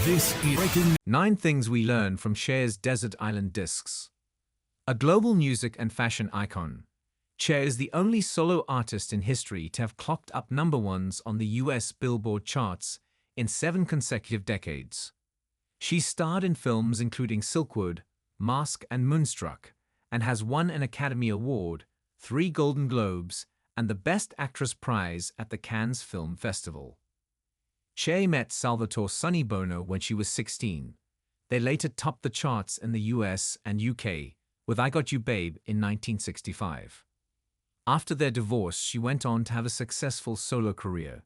This is breaking 9 Things We Learn from Cher's Desert Island Discs. A global music and fashion icon, Cher is the only solo artist in history to have clocked up number ones on the US Billboard charts in 7 consecutive decades. She starred in films including Silkwood, Mask and Moonstruck, and has won an Academy Award, 3 Golden Globes, and the Best Actress prize at the Cannes Film Festival. Cher met Salvatore Sonny Bono when she was 16. They later topped the charts in the US and UK with I Got You Babe in 1965. After their divorce, she went on to have a successful solo career.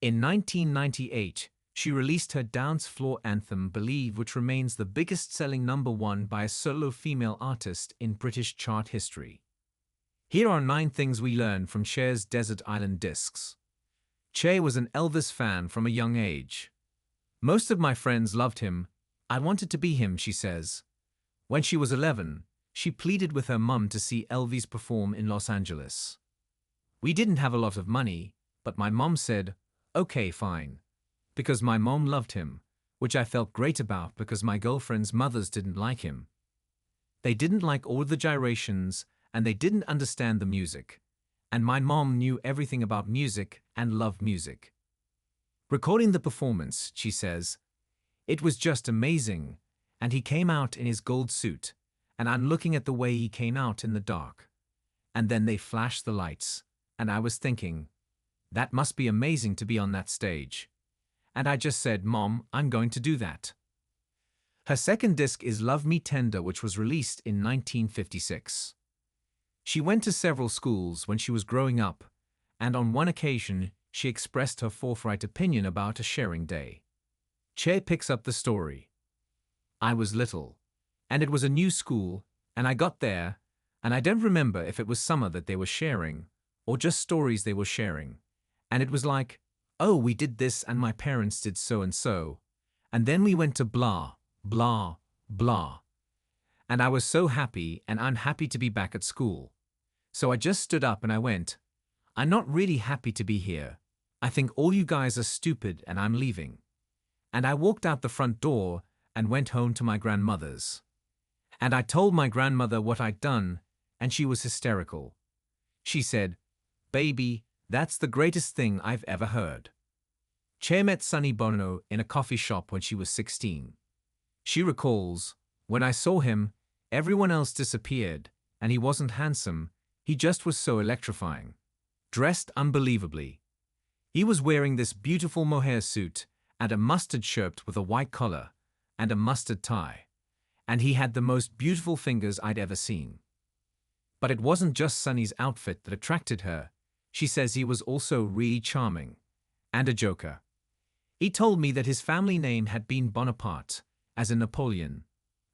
In 1998, she released her dance floor anthem Believe, which remains the biggest-selling number 1 by a solo female artist in British chart history. Here are 9 things we learned from Cher's Desert Island Discs. Cher was an Elvis fan from a young age. Most of my friends loved him. I wanted to be him, she says. When she was 11, she pleaded with her mum to see Elvis perform in Los Angeles. We didn't have a lot of money, but my mum said, "Okay, fine." Because my mom loved him, which I felt great about because my girlfriends' mothers didn't like him. They didn't like all the gyrations, and they didn't understand the music. And my mom knew everything about music and loved music. Recording the performance, she says, "It was just amazing, and he came out in his gold suit, and I'm looking at the way he came out in the dark. And then they flashed the lights, and I was thinking, that must be amazing to be on that stage. And I just said, Mom, I'm going to do that." Her second disc is Love Me Tender, which was released in 1956. She went to several schools when she was growing up, and on one occasion she expressed her forthright opinion about a sharing day. Cher picks up the story. "I was little, and it was a new school, and I got there, and I don't remember if it was summer that they were sharing, or just stories they were sharing. And it was like, oh, we did this and my parents did so and so, and then we went to blah, blah, blah. And I was so happy, and I'm happy to be back at school. So I just stood up and I went, I'm not really happy to be here. I think all you guys are stupid and I'm leaving. And I walked out the front door and went home to my grandmother's. And I told my grandmother what I'd done, and she was hysterical. She said, 'Baby, that's the greatest thing I've ever heard.'" Cher met Sonny Bono in a coffee shop when she was 16. She recalls, "When I saw him, everyone else disappeared, and he wasn't handsome, he just was so electrifying. Dressed unbelievably. He was wearing this beautiful mohair suit and a mustard shirt with a white collar and a mustard tie, and he had the most beautiful fingers I'd ever seen." But it wasn't just Sonny's outfit that attracted her. She says he was also really charming and a joker. "He told me that his family name had been Bonaparte, as in Napoleon,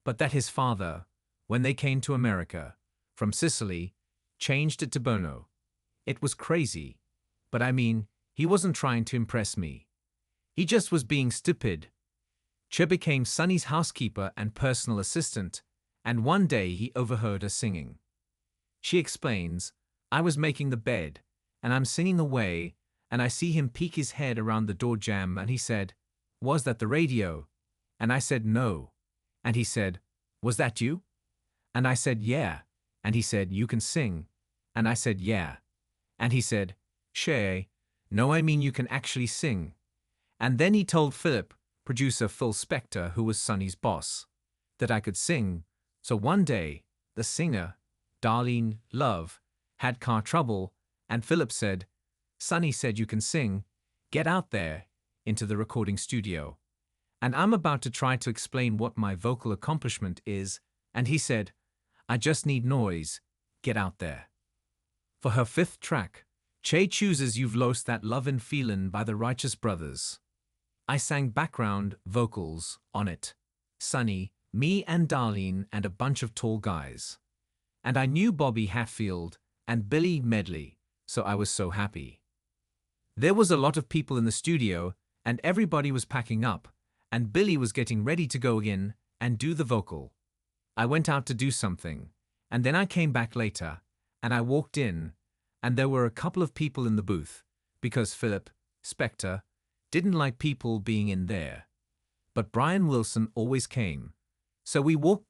but that his father, when they came to America, from Sicily, changed it to Bono. It was crazy, but I mean, he wasn't trying to impress me. He just was being stupid." Cher became Sonny's housekeeper and personal assistant, and one day he overheard her singing. She explains, "I was making the bed, and I'm singing away, and I see him peek his head around the door jamb, and he said, 'Was that the radio?' And I said, 'No.' And he said, 'Was that you?' And I said, 'Yeah.' And he said, 'You can sing.' And I said, 'Yeah.' And he said, 'Cher, no, I mean you can actually sing.' And then he told Philip, producer Phil Spector, who was Sonny's boss, that I could sing. So one day, the singer, Darlene Love, had car trouble, and Philip said, 'Sonny said you can sing. Get out there into the recording studio.' And I'm about to try to explain what my vocal accomplishment is, and he said, 'I just need noise. Get out there.'" For her 5th track, Cher chooses You've Lost That Lovin' Feelin' by the Righteous Brothers. I sang background vocals on it. Sonny, me and Darlene and a bunch of tall guys. And I knew Bobby Hatfield and Billy Medley, so I was so happy. There was a lot of people in the studio, and everybody was packing up, and Billy was getting ready to go in and do the vocal. I went out to do something, and then I came back later, and I walked in, and there were a couple of people in the booth, because Philip Spector didn't like people being in there. but Brian Wilson always came. So we walked